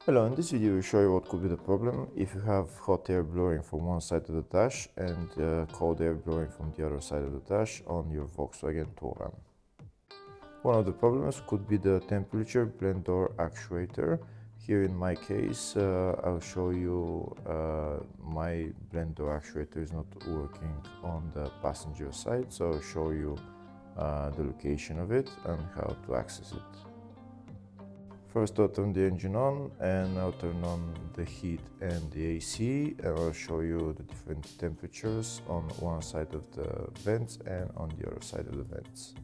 Hello, in this video we'll show you what could be the problem if you have hot air blowing from one side of the dash and cold air blowing from the other side of the dash on your Volkswagen Touran. One of the problems could be the temperature blend door actuator. Here in my case, I'll show you my blend door actuator is not working on the passenger side, so I'll show you the location of it and how to access it. First, I'll turn the engine on and I'll turn on the heat and the AC, and I'll show you the different temperatures on one side of the vents and on the other side of the vents.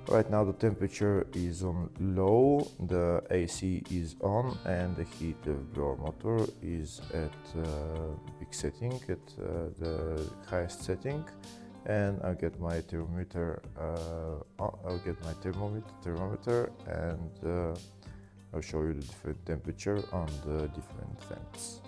Right now the temperature is on low, the AC is on, and the heat blower motor is at big setting, at the highest setting. And I'll get my thermometer, and I'll show you the different temperature on the different vents.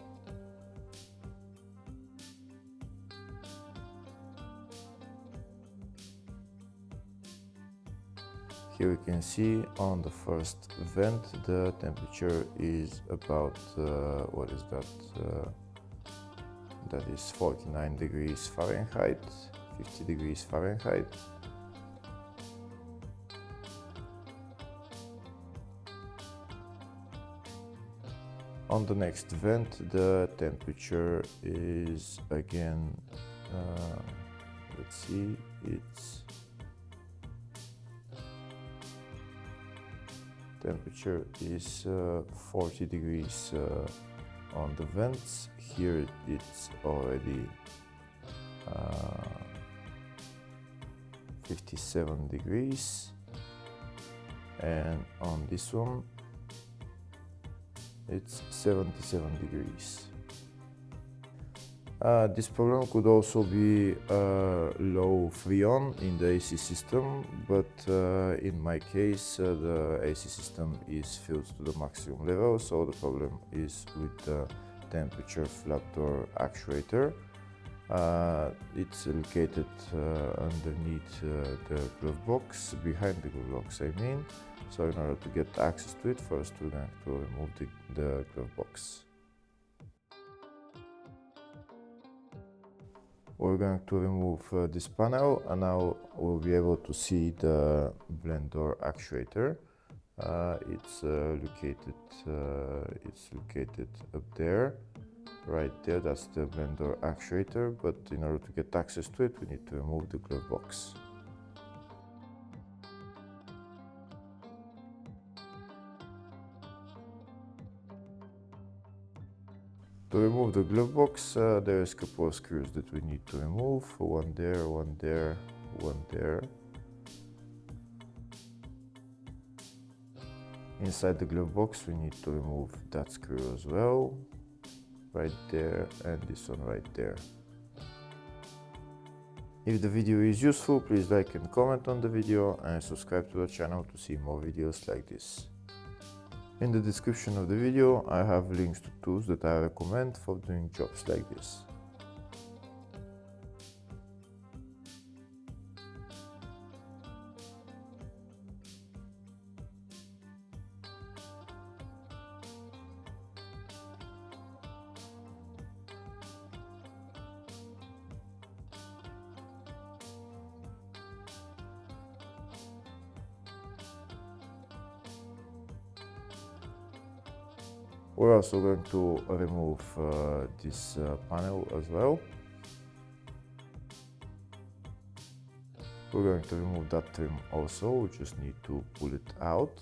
Here you can see on the first vent the temperature is about, what is that? That is 49 degrees Fahrenheit. 50 degrees Fahrenheit. On the next vent the temperature is again, let's see, it's temperature is 40 degrees on the vents. Here it's already 57 degrees, and on this one it's 77 degrees. This problem could also be low freon in the AC system, but in my case the AC system is filled to the maximum level, so the problem is with the temperature flap door actuator. It's located underneath the glove box, behind the glove box I mean. So in order to get access to it, first we're going to remove the glove box. We're going to remove this panel, and now we'll be able to see the blend door actuator. It's located up there. Right there, that's the blend door actuator, but in order to get access to it, we need to remove the glove box. To remove the glove box, there is a couple of screws that we need to remove. One there, one there, one there. Inside the glove box, we need to remove that screw as well. Right there, and this one right there. If the video is useful, please like and comment on the video and subscribe to the channel to see more videos like this. In the description of the video I have links to tools that I recommend for doing jobs like this. We're also going to remove this panel as well. We're going to remove that trim also, we just need to pull it out.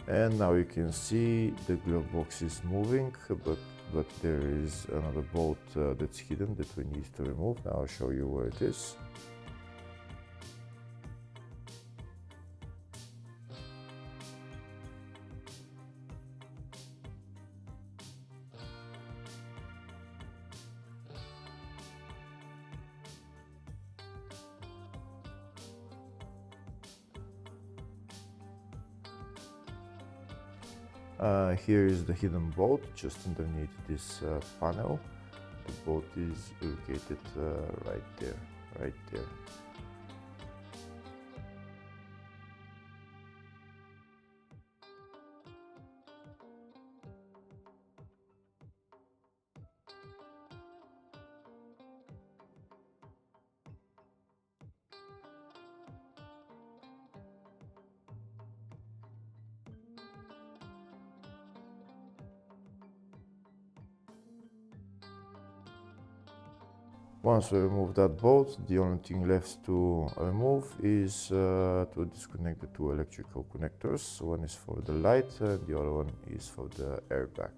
And now you can see the glove box is moving, but there is another bolt that's hidden that we need to remove. Now I'll show you where it is. Here is the hidden bolt just underneath this panel. The bolt is located right there. Once we remove that bolt, the only thing left to remove is to disconnect the two electrical connectors. One is for the light and the other one is for the airbag.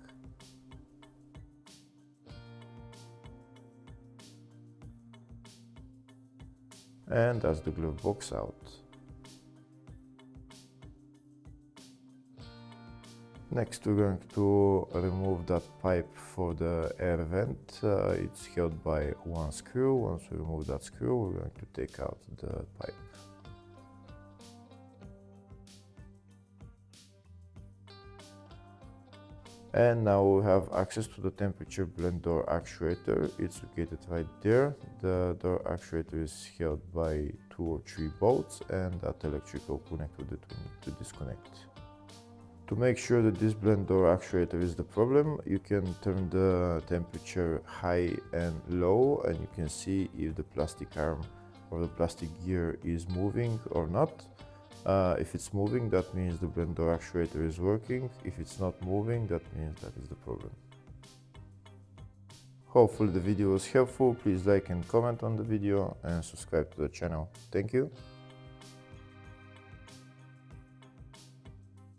And that's the glove box out. Next we're going to remove that pipe for the air vent. It's held by one screw. Once we remove that screw, we're going to take out the pipe. And now we have access to the temperature blend door actuator. It's located right there. The door actuator is held by 2 or 3 bolts and that electrical connector that we need to disconnect. To make sure that this blend door actuator is the problem, you can turn the temperature high and low and you can see if the plastic arm or the plastic gear is moving or not. If it's moving, that means the blend door actuator is working. If it's not moving, that means that is the problem. Hopefully the video was helpful. Please like and comment on the video and subscribe to the channel. Thank you.